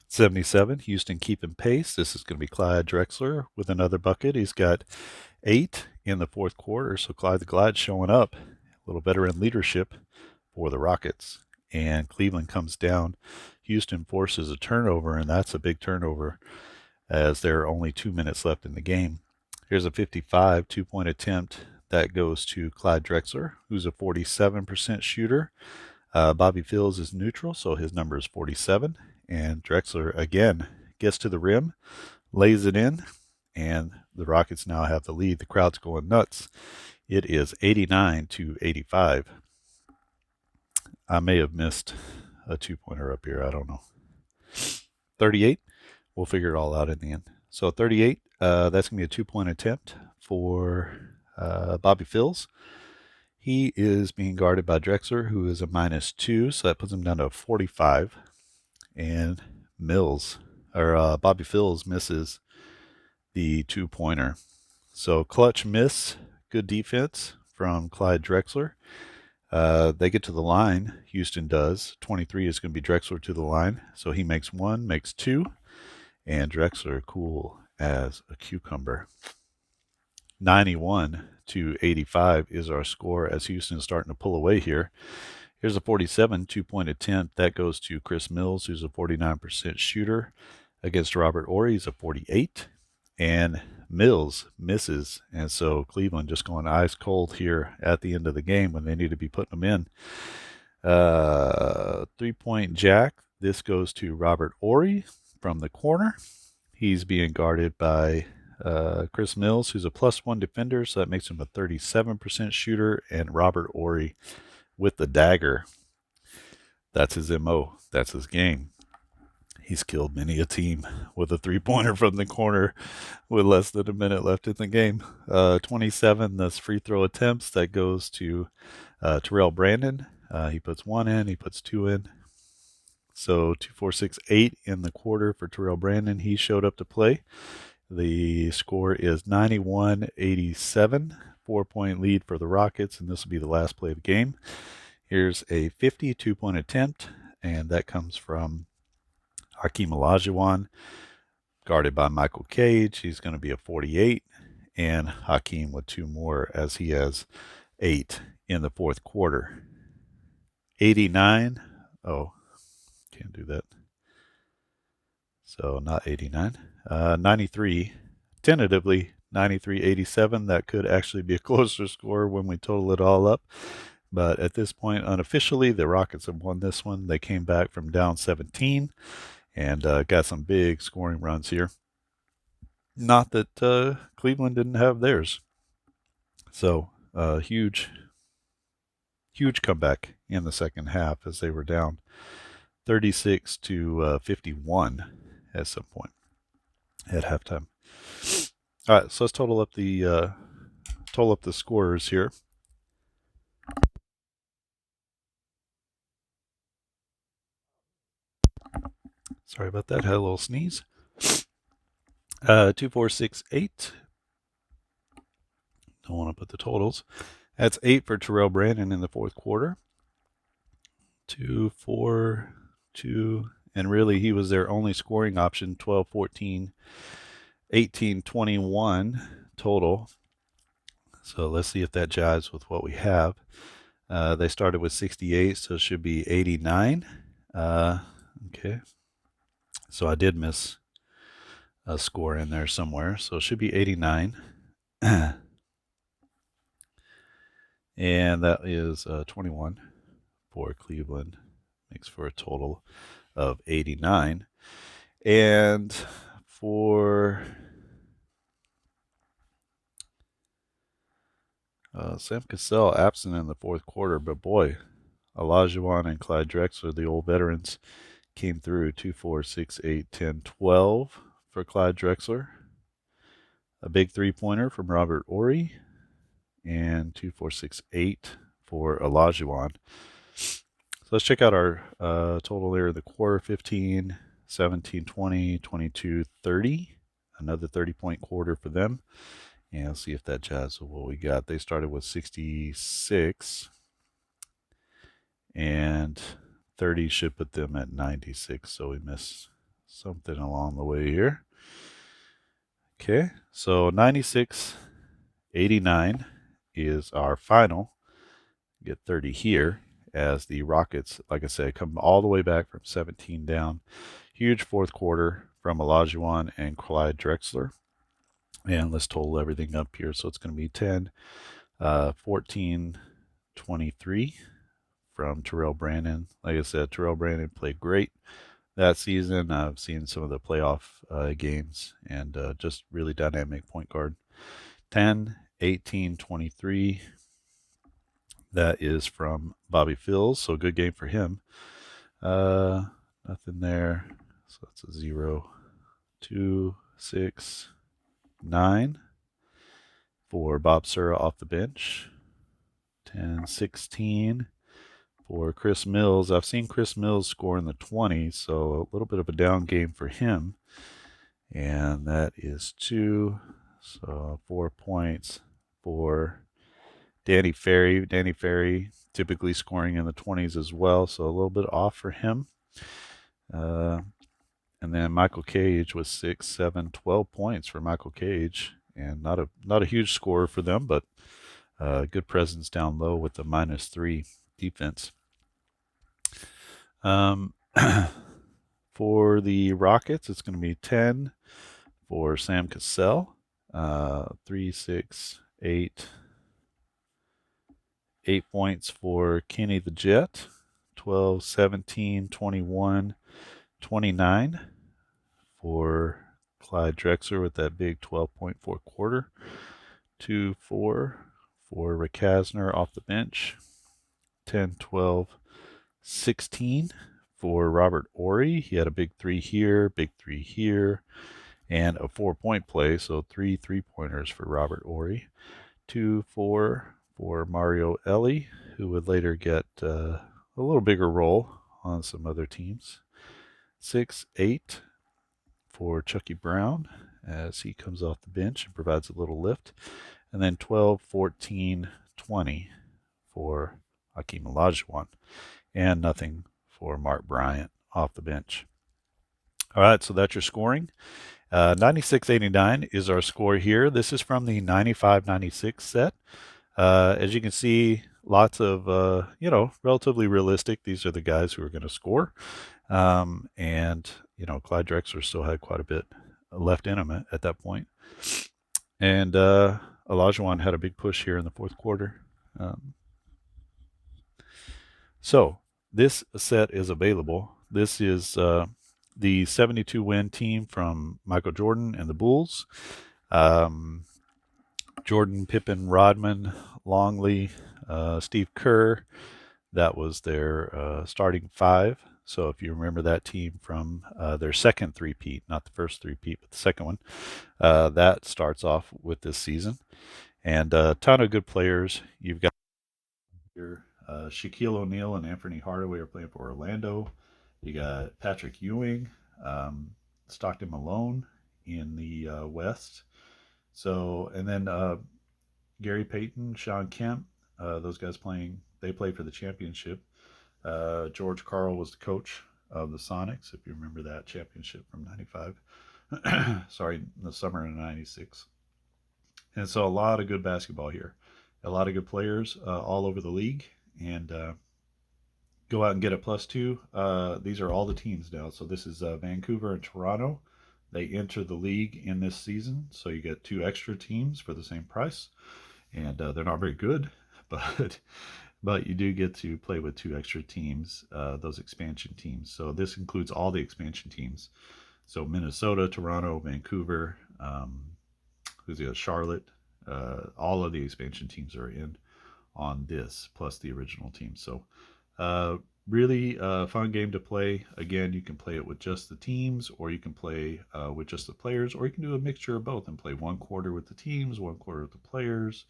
77, Houston keeping pace. This is going to be Clyde Drexler with another bucket. He's got 8 in the fourth quarter, so Clyde the Glide showing up. A little veteran leadership for the Rockets. And Cleveland comes down. Houston forces a turnover, and that's a big turnover as there are only 2 minutes left in the game. Here's a 55 two-point attempt. That goes to Clyde Drexler, who's a 47% shooter. Bobby Fields is neutral, so his number is 47. And Drexler, again, gets to the rim, lays it in, and the Rockets now have the lead. The crowd's going nuts. It is 89-85. I may have missed a two-pointer up here. I don't know. 38. We'll figure it all out in the end. So 38, that's going to be a two-point attempt for Bobby Fields. He is being guarded by Drexler, who is a -2, so that puts him down to 45. And Mills, Bobby Phills misses the 2-pointer. So clutch miss, good defense from Clyde Drexler. They get to the line. Houston does. 23 is going to be Drexler to the line. So he makes one, makes two, and Drexler cool as a cucumber. 91-85 is our score as Houston is starting to pull away here. Here's a 47 2-point attempt. That goes to Chris Mills, who's a 49% shooter, against Robert Horry. He's a 48. And Mills misses. And so Cleveland just going ice cold here at the end of the game when they need to be putting them in. 3-point jack. This goes to Robert Horry from the corner. He's being guarded by Chris Mills, who's a +1 defender, so that makes him a 37% shooter. And Robert Horry with the dagger. That's his MO. That's his game. He's killed many a team with a 3-pointer from the corner with less than a minute left in the game. 27, that's free throw attempts. That goes to Terrell Brandon. He puts one in, he puts two in. So 2, 4, 6, 8 in the quarter for Terrell Brandon. He showed up to play. The score is 91-87, 4-point lead for the Rockets, and this will be the last play of the game. Here's a 52-point attempt, and that comes from Hakeem Olajuwon, guarded by Michael Cage. He's going to be a 48, and Hakeem with two more as he has 8 in the fourth quarter. 89. Oh, can't do that. So not 89. 93. Tentatively 93-87. That could actually be a closer score when we total it all up. But at this point, unofficially, the Rockets have won this one. They came back from down 17 and got some big scoring runs here. Not that Cleveland didn't have theirs. So huge comeback in the second half as they were down 36-51 at some point at halftime. All right, so let's total up the scorers here. Sorry about that. Had a little sneeze. 2, 4, 6, 8. Don't want to put the totals. That's 8 for Terrell Brandon in the fourth quarter. 2, 4, 2, and really he was their only scoring option. 12, 14, 18, 21 total. So let's see if that jives with what we have. They started with 68, so it should be 89. Okay. So I did miss a score in there somewhere. So it should be 89. And that is 21 for Cleveland. Makes for a total of 89. And for Sam Cassell, absent in the fourth quarter, but boy, Olajuwon and Clyde Drexler, the old veterans, came through. 2, 4, 6, 8, 10, 12 for Clyde Drexler. A big 3-pointer from Robert Horry. And 2, 4, 6, 8 for Olajuwon. So let's check out our total there in the quarter. 15, 17, 20, 22, 30. Another 30-point quarter for them. And let's see if that jives with what we got. They started with 66. And 30 should put them at 96. So we missed something along the way here. Okay, so 96-89 is our final. Get 30 here as the Rockets, like I said, come all the way back from 17 down. Huge fourth quarter from Olajuwon and Clyde Drexler. And let's total everything up here. So it's going to be 10, 14, 23 from Terrell Brandon. Like I said, Terrell Brandon played great that season. I've seen some of the playoff games and just really dynamic point guard. 10, 18, 23. That is from Bobby Phills, so good game for him. Nothing there, so that's a 0. 2, 6, 9 for Bob Sura off the bench. 10, 16 For Chris Mills, I've seen Chris Mills score in the 20s, so a little bit of a down game for him. And that is 2. So 4 points for Danny Ferry. Danny Ferry typically scoring in the 20s as well, so a little bit off for him. And then Michael Cage was 6, 7, 12 points for Michael Cage, and not a huge score for them, but good presence down low with the -3 defense. For the Rockets, it's going to be 10 for Sam Cassell, 3, 6, 8 points for Kenny the Jet, 12, 17, 21, 29 for Clyde Drexler with that big 12-point fourth quarter. 2, 4 for Rick Hasner off the bench. 10, 12, 16 for Robert Ory. He had a big 3 here, big 3 here, and a 4-point play, so 3 3-pointers for Robert Ory. 2, 4 for Mario Ellie, who would later get a little bigger role on some other teams. 6, 8 for Chucky Brown as he comes off the bench and provides a little lift. And then 12, 14, 20 for Hakeem Olajuwon. And nothing for Mark Bryant off the bench. All right, so that's your scoring. 96-89 is our score here. This is from the 95-96 set. As you can see, lots of, relatively realistic. These are the guys who are going to score. And, Clyde Drexler still had quite a bit left in him at that point. And Olajuwon had a big push here in the fourth quarter. So this set is available. This is the 72-win team from Michael Jordan and the Bulls. Jordan, Pippen, Rodman, Longley, Steve Kerr. That was their starting 5. So if you remember that team from their second three-peat, not the first three-peat, but the second one, that starts off with this season. And a ton of good players. You've got here Shaquille O'Neal and Anthony Hardaway are playing for Orlando. You got Patrick Ewing, Stockton Malone in the West. So, and then Gary Payton, Sean Kemp, those guys they play for the championship. George Karl was the coach of the Sonics, if you remember that championship from 95. Sorry, in the summer of 96. And so a lot of good basketball here. A lot of good players all over the league. And go out and get a +2. These are all the teams now. So this is Vancouver and Toronto. They enter the league in this season. So you get 2 extra teams for the same price. And they're not very good, but you do get to play with 2 extra teams, those expansion teams. So this includes all the expansion teams. So Minnesota, Toronto, Vancouver, Charlotte, all of the expansion teams are in on this, plus the original team. So really fun game to play. Again, you can play it with just the teams, or you can play with just the players, or you can do a mixture of both and play 1 quarter with the teams, 1 quarter with the players.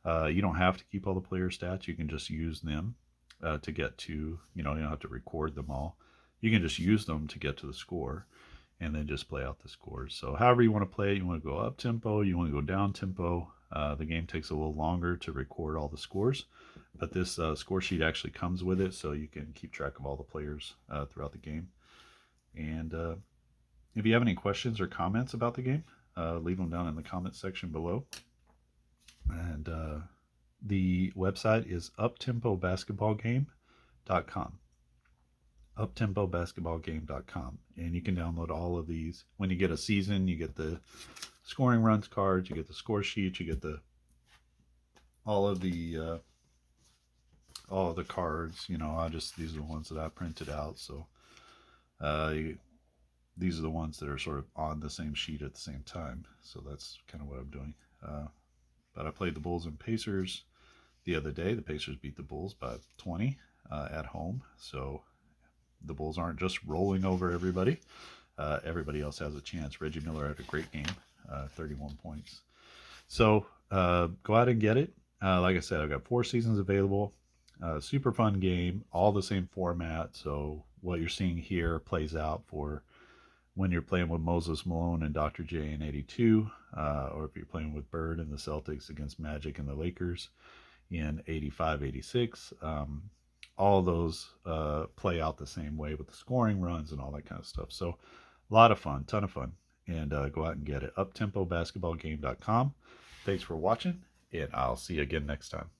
You don't have to keep all the player stats. You can just use them to get to, you don't have to record them all. You can just use them to get to the score and then just play out the scores. So however you want to play it, you want to go up tempo, you want to go down tempo. The game takes a little longer to record all the scores, but this score sheet actually comes with it, so you can keep track of all the players throughout the game. And if you have any questions or comments about the game, leave them down in the comment section below. And the website is uptempobasketballgame.com. Uptempobasketballgame.com. And you can download all of these. When you get a season, you get the scoring runs cards, you get the score sheet, you get all of the cards. These are the ones that I printed out. So these are the ones that are sort of on the same sheet at the same time. So that's kind of what I'm doing. But I played the Bulls and Pacers the other day. The Pacers beat the Bulls by 20 at home. So the Bulls aren't just rolling over everybody. Everybody else has a chance. Reggie Miller had a great game, 31 points. So go out and get it. Like I said, I've got 4 seasons available. Super fun game, all the same format. So what you're seeing here plays out for when you're playing with Moses Malone and Dr. J in '82, or if you're playing with Bird and the Celtics against Magic and the Lakers in '85, '86. All those play out the same way with the scoring runs and all that kind of stuff. So a lot of fun, ton of fun. And go out and get it. UptempoBasketballGame.com. Thanks for watching, and I'll see you again next time.